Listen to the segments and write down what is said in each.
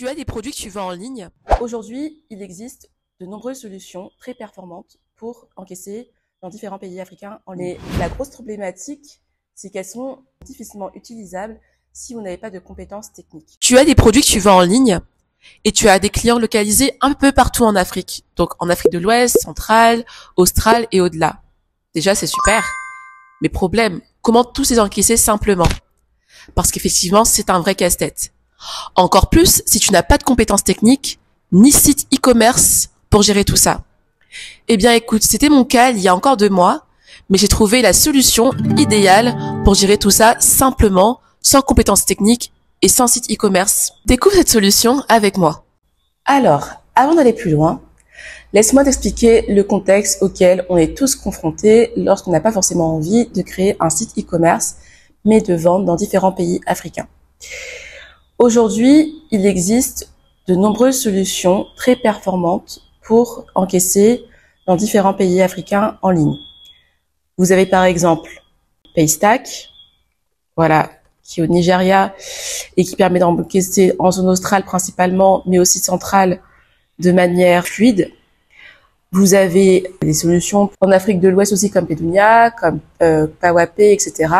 Tu as des produits que tu vends en ligne. Aujourd'hui, il existe de nombreuses solutions très performantes pour encaisser dans différents pays africains en ligne. Mais la grosse problématique, c'est qu'elles sont difficilement utilisables si vous n'avez pas de compétences techniques. Tu as des produits que tu vends en ligne et tu as des clients localisés un peu partout en Afrique. Donc en Afrique de l'Ouest, centrale, australe et au-delà. Déjà, c'est super. Mais problème, comment tous les encaisser simplement? Parce qu'effectivement, c'est un vrai casse-tête. Encore plus si tu n'as pas de compétences techniques, ni site e-commerce pour gérer tout ça. Eh bien écoute, c'était mon cas il y a encore 2 mois, mais j'ai trouvé la solution idéale pour gérer tout ça simplement, sans compétences techniques et sans site e-commerce. Découvre cette solution avec moi. Alors, avant d'aller plus loin, laisse-moi t'expliquer le contexte auquel on est tous confrontés lorsqu'on n'a pas forcément envie de créer un site e-commerce, mais de vendre dans différents pays africains. Aujourd'hui, il existe de nombreuses solutions très performantes pour encaisser dans différents pays africains en ligne. Vous avez par exemple Paystack, voilà, qui est au Nigeria et qui permet d'encaisser en zone australe principalement, mais aussi centrale de manière fluide. Vous avez des solutions en Afrique de l'Ouest aussi comme Pedunia, comme Pawapay, etc.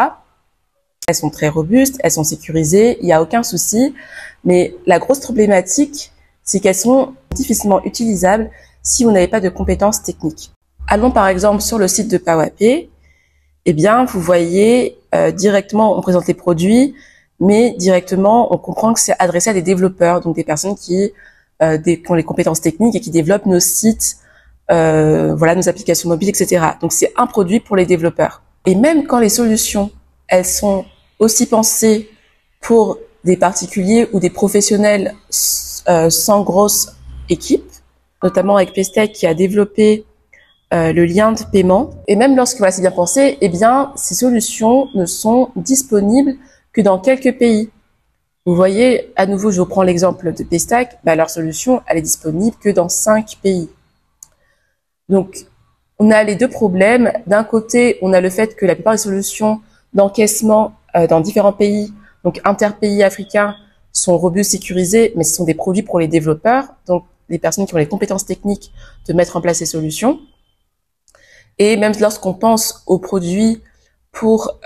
Elles sont très robustes, elles sont sécurisées, il n'y a aucun souci. Mais la grosse problématique, c'est qu'elles sont difficilement utilisables si vous n'avez pas de compétences techniques. Allons par exemple sur le site de Pawapay. Eh bien, vous voyez directement, on présente les produits, mais directement, on comprend que c'est adressé à des développeurs, donc des personnes qui ont les compétences techniques et qui développent nos sites, voilà, nos applications mobiles, etc. Donc, c'est un produit pour les développeurs. Et même quand les solutions, elles sont aussi pensées pour des particuliers ou des professionnels sans grosse équipe, notamment avec Paystack qui a développé le lien de paiement. Et même lorsque voilà, c'est bien pensé, eh bien, ces solutions ne sont disponibles que dans quelques pays. Vous voyez, à nouveau, je reprends l'exemple de Paystack, leur solution, elle est disponible que dans 5 pays. Donc, on a les deux problèmes. D'un côté, on a le fait que la plupart des solutions d'encaissement dans différents pays, donc interpays africains, sont robustes, sécurisés, mais ce sont des produits pour les développeurs, donc les personnes qui ont les compétences techniques de mettre en place ces solutions. Et même lorsqu'on pense aux produits pour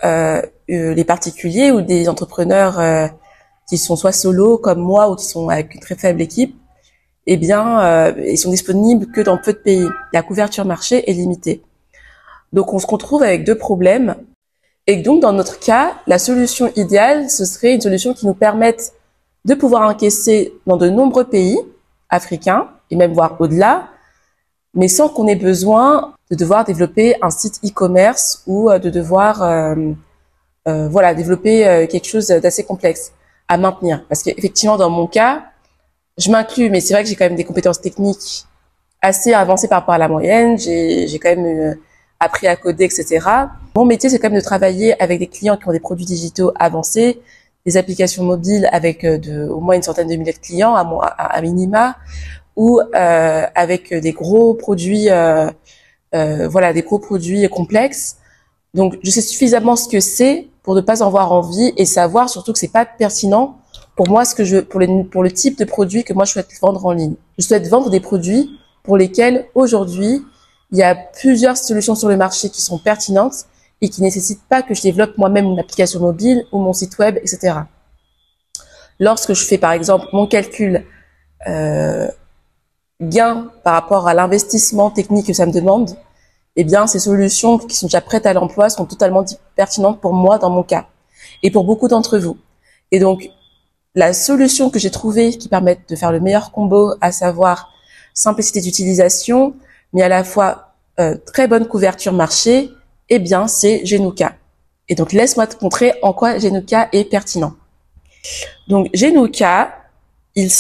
les particuliers ou des entrepreneurs qui sont soit solo comme moi ou qui sont avec une très faible équipe, eh bien, ils sont disponibles que dans peu de pays. La couverture marché est limitée. Donc, on se retrouve avec 2 problèmes. Et donc, dans notre cas, la solution idéale, ce serait une solution qui nous permette de pouvoir encaisser dans de nombreux pays africains, et même voire au-delà, mais sans qu'on ait besoin de devoir développer un site e-commerce ou de devoir voilà, développer quelque chose d'assez complexe à maintenir. Parce qu'effectivement, dans mon cas, je m'inclus, mais c'est vrai que j'ai quand même des compétences techniques assez avancées par rapport à la moyenne. J'ai quand même appris à coder, etc. Mon métier, c'est quand même de travailler avec des clients qui ont des produits digitaux avancés, des applications mobiles avec au moins une centaine de milliers de clients à minima, ou avec des gros produits, voilà, des gros produits complexes. Donc, je sais suffisamment ce que c'est pour ne pas en avoir envie et savoir surtout que c'est pas pertinent pour moi pour le type de produit que moi je souhaite vendre en ligne. Je souhaite vendre des produits pour lesquels aujourd'hui il y a plusieurs solutions sur le marché qui sont pertinentes et qui nécessitent pas que je développe moi-même une application mobile ou mon site web, etc. Lorsque je fais par exemple mon calcul gain par rapport à l'investissement technique que ça me demande, eh bien ces solutions qui sont déjà prêtes à l'emploi sont totalement pertinentes pour moi dans mon cas et pour beaucoup d'entre vous. Et donc la solution que j'ai trouvée qui permet de faire le meilleur combo, à savoir simplicité d'utilisation, mais à la fois très bonne couverture marché, eh bien, c'est Genuka. Et donc, laisse-moi te montrer en quoi Genuka est pertinent. Donc, Genuka, ils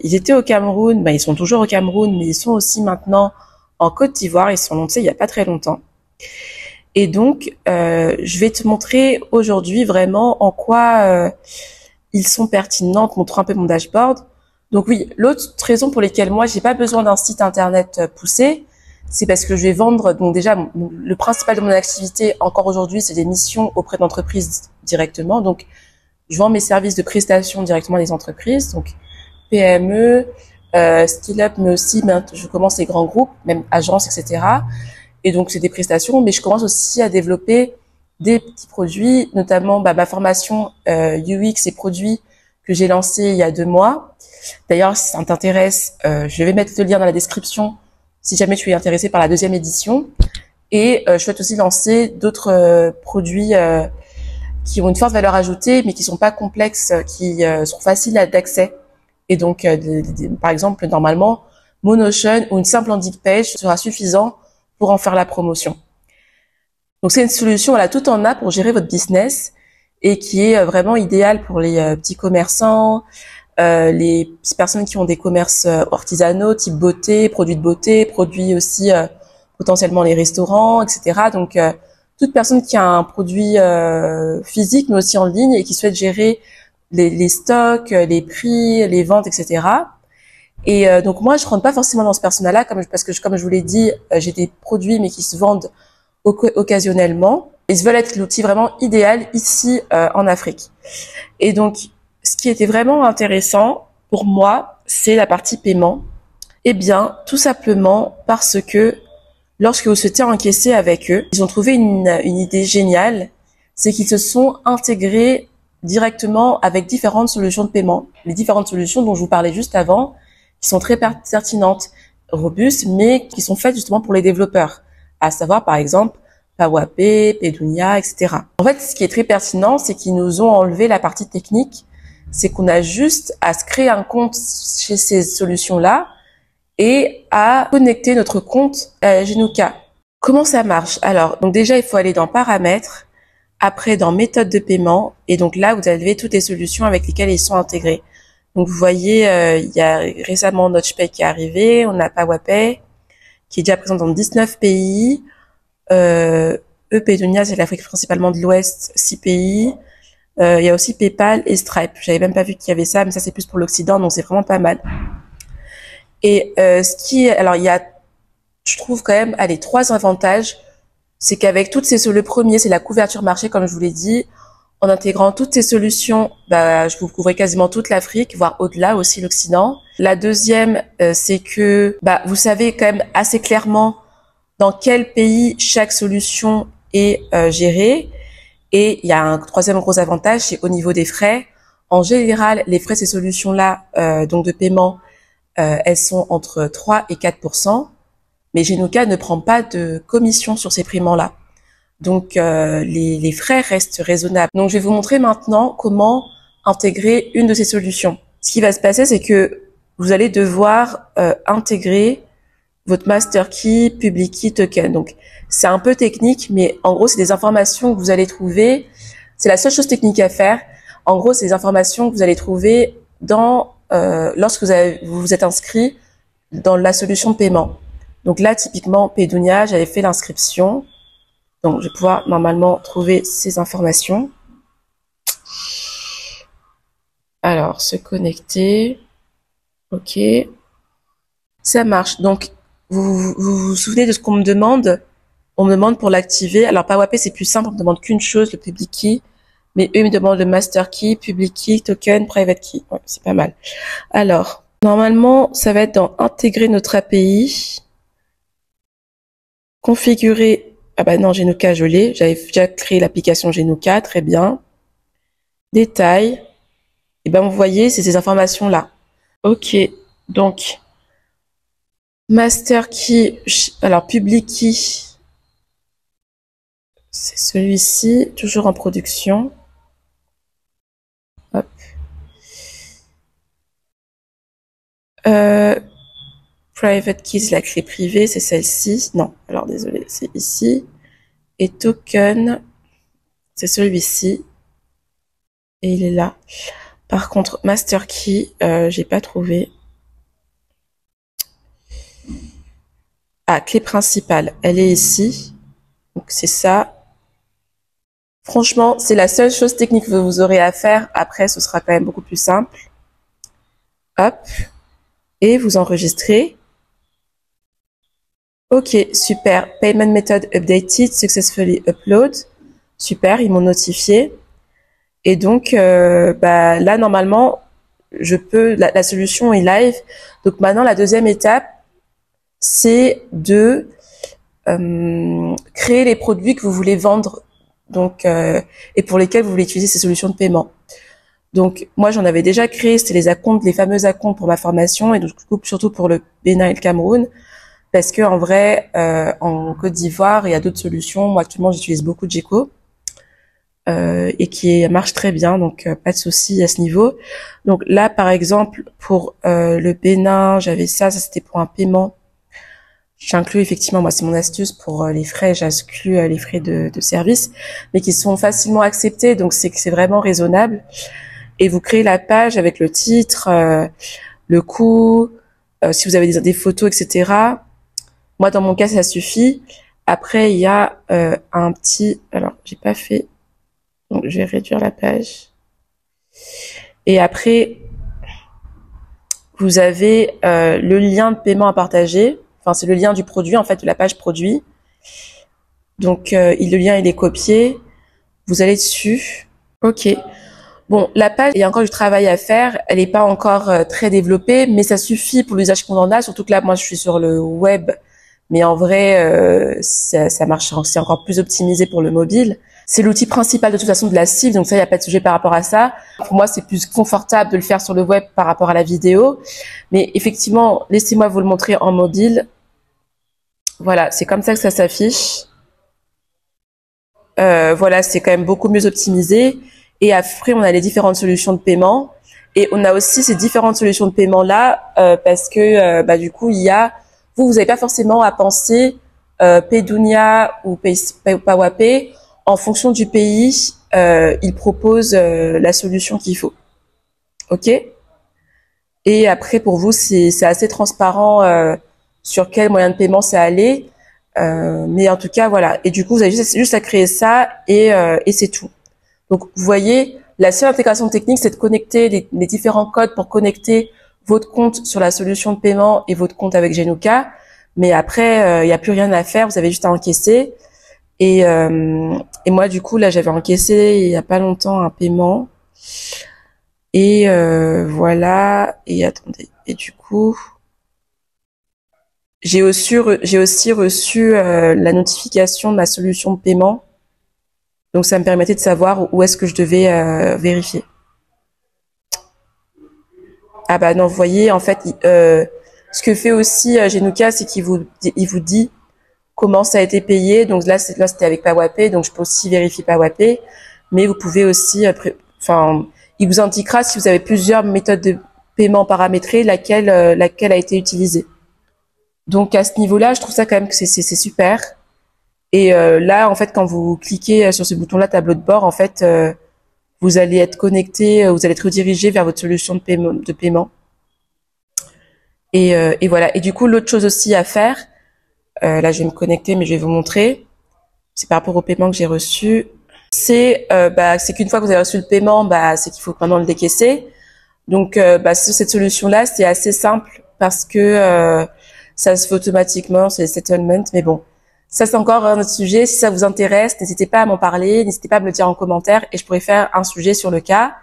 étaient au Cameroun, ils sont toujours au Cameroun, mais ils sont aussi maintenant en Côte d'Ivoire. Ils sont lancés il y a pas très longtemps. Et donc, je vais te montrer aujourd'hui vraiment en quoi ils sont pertinents, te montrer un peu mon dashboard. Donc oui, l'autre raison pour laquelle moi j'ai pas besoin d'un site internet poussé, c'est parce que je vais vendre. Donc déjà, le principal de mon activité encore aujourd'hui, c'est des missions auprès d'entreprises directement. Donc je vends mes services de prestation directement à des entreprises, donc PME, scale-up, mais aussi je commence les grands groupes, même agences, etc. Et donc c'est des prestations, mais je commence aussi à développer des petits produits, notamment ma formation UX et produits que j'ai lancée il y a 2 mois. D'ailleurs, si ça t'intéresse, je vais mettre le lien dans la description si jamais tu es intéressé par la 2e édition. Et je souhaite aussi lancer d'autres produits qui ont une forte valeur ajoutée, mais qui sont pas complexes, qui sont faciles d'accès. Et donc, par exemple, normalement, mon Notion ou une simple landing page sera suffisant pour en faire la promotion. Donc, c'est une solution tout en un pour gérer votre business et qui est vraiment idéale pour les petits commerçants, les personnes qui ont des commerces artisanaux, type beauté, produits aussi potentiellement les restaurants, etc. Donc, toute personne qui a un produit physique, mais aussi en ligne, et qui souhaite gérer les stocks, les prix, les ventes, etc. Et donc, moi, je rentre pas forcément dans ce persona-là, parce que, comme je vous l'ai dit, j'ai des produits, mais qui se vendent occasionnellement. Ils veulent être l'outil vraiment idéal ici en Afrique. Et donc, ce qui était vraiment intéressant pour moi, c'est la partie paiement. Eh bien, tout simplement parce que lorsque vous souhaitez encaisser avec eux, ils ont trouvé une idée géniale, c'est qu'ils se sont intégrés directement avec différentes solutions de paiement. Les différentes solutions dont je vous parlais juste avant, qui sont très pertinentes, robustes, mais qui sont faites justement pour les développeurs, à savoir par exemple PawaPay, Pedunia, etc. En fait, ce qui est très pertinent, c'est qu'ils nous ont enlevé la partie technique, c'est qu'on a juste à se créer un compte chez ces solutions-là et à connecter notre compte à Genuka. Comment ça marche? Alors, donc déjà, il faut aller dans Paramètres, après dans Méthode de paiement, et donc là, vous avez toutes les solutions avec lesquelles ils sont intégrés. Donc, vous voyez, il y a récemment Notchpay qui est arrivé, on a PawaPay, qui est déjà présent dans 19 pays, Pedunia, c'est l'Afrique principalement de l'Ouest, 6 pays. Il y a aussi PayPal et Stripe. J'avais même pas vu qu'il y avait ça, mais ça c'est plus pour l'Occident, donc c'est vraiment pas mal. Et alors il y a, je trouve quand même, 3 avantages. C'est qu'avec le premier, c'est la couverture marché, comme je vous l'ai dit. En intégrant toutes ces solutions, je vous couvrez quasiment toute l'Afrique, voire au-delà aussi l'Occident. La deuxième, c'est que vous savez quand même assez clairement dans quel pays chaque solution est gérée. Et il y a un troisième gros avantage, c'est au niveau des frais. En général, les frais de ces solutions-là, donc de paiement, elles sont entre 3 et 4%. Mais Genuka ne prend pas de commission sur ces paiements-là. Donc, les frais restent raisonnables. Donc, je vais vous montrer maintenant comment intégrer une de ces solutions. Ce qui va se passer, c'est que vous allez devoir intégrer votre master key, public key, token. Donc, c'est un peu technique, mais en gros, c'est des informations que vous allez trouver. C'est la seule chose technique à faire. En gros, c'est des informations que vous allez trouver lorsque vous vous êtes inscrit dans la solution de paiement. Donc là, typiquement, Pedunia, j'avais fait l'inscription. Donc, je vais pouvoir normalement trouver ces informations. Alors, se connecter. OK. Ça marche. Donc, vous souvenez de ce qu'on me demande? On me demande pour l'activer. Alors, PawaPay, c'est plus simple. On me demande qu'une chose, le public key. Mais eux, ils me demandent le master key, public key, token, private key. Ouais, c'est pas mal. Alors, normalement, ça va être dans intégrer notre API. Configurer. Ah non, Genuka, je l'ai. J'avais déjà créé l'application Genuka. Très bien. Détails. Et vous voyez, c'est ces informations-là. OK. Donc, master key, alors public key, c'est celui-ci, toujours en production. Hop. Private key, c'est la clé privée, c'est celle-ci. Non, alors désolé, c'est ici. Et token, c'est celui-ci. Et il est là. Par contre, master key, j'ai pas trouvé. Ah, clé principale, elle est ici. Donc c'est ça. Franchement, c'est la seule chose technique que vous aurez à faire. Après, ce sera quand même beaucoup plus simple. Hop. Et vous enregistrez. OK, super. Payment method updated, successfully upload. Super, ils m'ont notifié. Et donc, là, normalement, la solution est live. Donc maintenant, la deuxième étape, c'est de créer les produits que vous voulez vendre, donc et pour lesquels vous voulez utiliser ces solutions de paiement. Donc moi, j'en avais déjà créé, c'était les fameux acomptes pour ma formation, et donc surtout pour le Bénin et le Cameroun, parce que en vrai, en Côte d'Ivoire, il y a d'autres solutions. Moi, actuellement, j'utilise beaucoup de Djeco. Et qui marche très bien, donc pas de souci à ce niveau. Donc là, par exemple, pour le Bénin, j'avais ça c'était pour un paiement. J'inclus effectivement, moi c'est mon astuce pour les frais, j'exclus les frais de service, mais qui sont facilement acceptés, donc c'est vraiment raisonnable. Et vous créez la page avec le titre, le coût, si vous avez des photos, etc. Moi, dans mon cas, ça suffit. Après, il y a un petit... Alors, j'ai pas fait... Donc, je vais réduire la page. Et après, vous avez le lien de paiement à partager. Enfin, c'est le lien du produit, en fait, de la page produit. Donc, le lien, il est copié. Vous allez dessus. OK. Bon, la page, il y a encore du travail à faire. Elle n'est pas encore très développée, mais ça suffit pour l'usage qu'on en a. Surtout que là, moi, je suis sur le web. Mais en vrai, ça marche, c'est encore plus optimisé pour le mobile. C'est l'outil principal de toute façon de la cible, donc ça, il n'y a pas de sujet par rapport à ça. Pour moi, c'est plus confortable de le faire sur le web par rapport à la vidéo. Mais effectivement, laissez-moi vous le montrer en mobile. Voilà, c'est comme ça que ça s'affiche. Voilà, c'est quand même beaucoup mieux optimisé. Et après, on a les différentes solutions de paiement. Et on a aussi ces différentes solutions de paiement-là parce que du coup, il y a... Vous n'avez pas forcément à penser Paydunia ou PawaPay. En fonction du pays, ils proposent la solution qu'il faut. OK? Et après, pour vous, c'est assez transparent sur quel moyen de paiement c'est allé. Mais en tout cas, voilà. Et du coup, vous avez juste à créer ça et c'est tout. Donc, vous voyez, la seule intégration technique, c'est de connecter les différents codes pour connecter votre compte sur la solution de paiement et votre compte avec Genuka. Mais après, il n'y a plus rien à faire. Vous avez juste à encaisser. Et moi, du coup, là, j'avais encaissé il y a pas longtemps un paiement. Et voilà. Et attendez. Et du coup, j'ai aussi reçu la notification de ma solution de paiement. Donc, ça me permettait de savoir où est-ce que je devais vérifier. Ah bah non, vous voyez, en fait, ce que fait aussi Genuka, c'est qu'il vous dit comment ça a été payé. Donc là, c'était avec PawaPay, donc je peux aussi vérifier PawaPay. Mais vous pouvez aussi, il vous indiquera si vous avez plusieurs méthodes de paiement paramétrées, laquelle a été utilisée. Donc à ce niveau-là, je trouve ça quand même que c'est super. Et là, en fait, quand vous cliquez sur ce bouton-là, tableau de bord, en fait, vous allez être connecté, vous allez être redirigé vers votre solution de paiement. Et voilà. Et du coup, l'autre chose aussi à faire, là, je vais me connecter, mais je vais vous montrer. C'est par rapport au paiement que j'ai reçu. C'est qu'une fois que vous avez reçu le paiement, c'est qu'il faut maintenant le décaisser. Donc, sur cette solution-là, c'est assez simple parce que ça se fait automatiquement, c'est le settlement. Mais bon, ça c'est encore un autre sujet. Si ça vous intéresse, n'hésitez pas à m'en parler, n'hésitez pas à me le dire en commentaire et je pourrais faire un sujet sur le cas.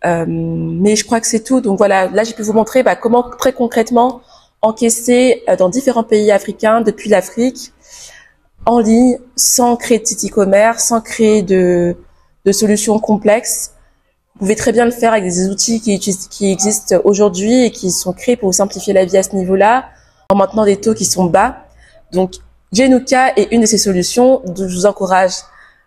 Mais je crois que c'est tout. Donc voilà, là j'ai pu vous montrer comment très concrètement encaisser dans différents pays africains depuis l'Afrique en ligne, sans créer de site e-commerce, sans créer de solutions complexes. Vous pouvez très bien le faire avec des outils qui existent aujourd'hui et qui sont créés pour vous simplifier la vie à ce niveau-là, en maintenant des taux qui sont bas. Donc, Genuka est une de ces solutions, donc je vous encourage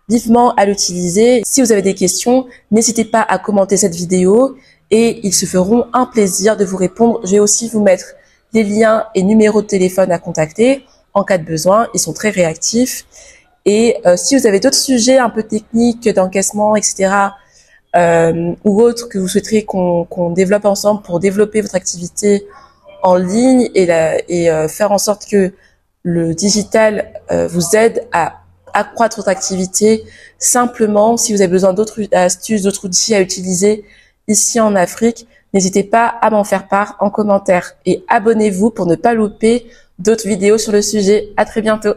vivement à l'utiliser. Si vous avez des questions, n'hésitez pas à commenter cette vidéo et ils se feront un plaisir de vous répondre. Je vais aussi vous mettre les liens et numéros de téléphone à contacter en cas de besoin. Ils sont très réactifs. Et si vous avez d'autres sujets un peu techniques d'encaissement, etc., ou autres que vous souhaiteriez qu'on développe ensemble pour développer votre activité en ligne et faire en sorte que le digital vous aide à accroître votre activité simplement, si vous avez besoin d'autres astuces, d'autres outils à utiliser ici en Afrique, n'hésitez pas à m'en faire part en commentaire et abonnez-vous pour ne pas louper d'autres vidéos sur le sujet. À très bientôt.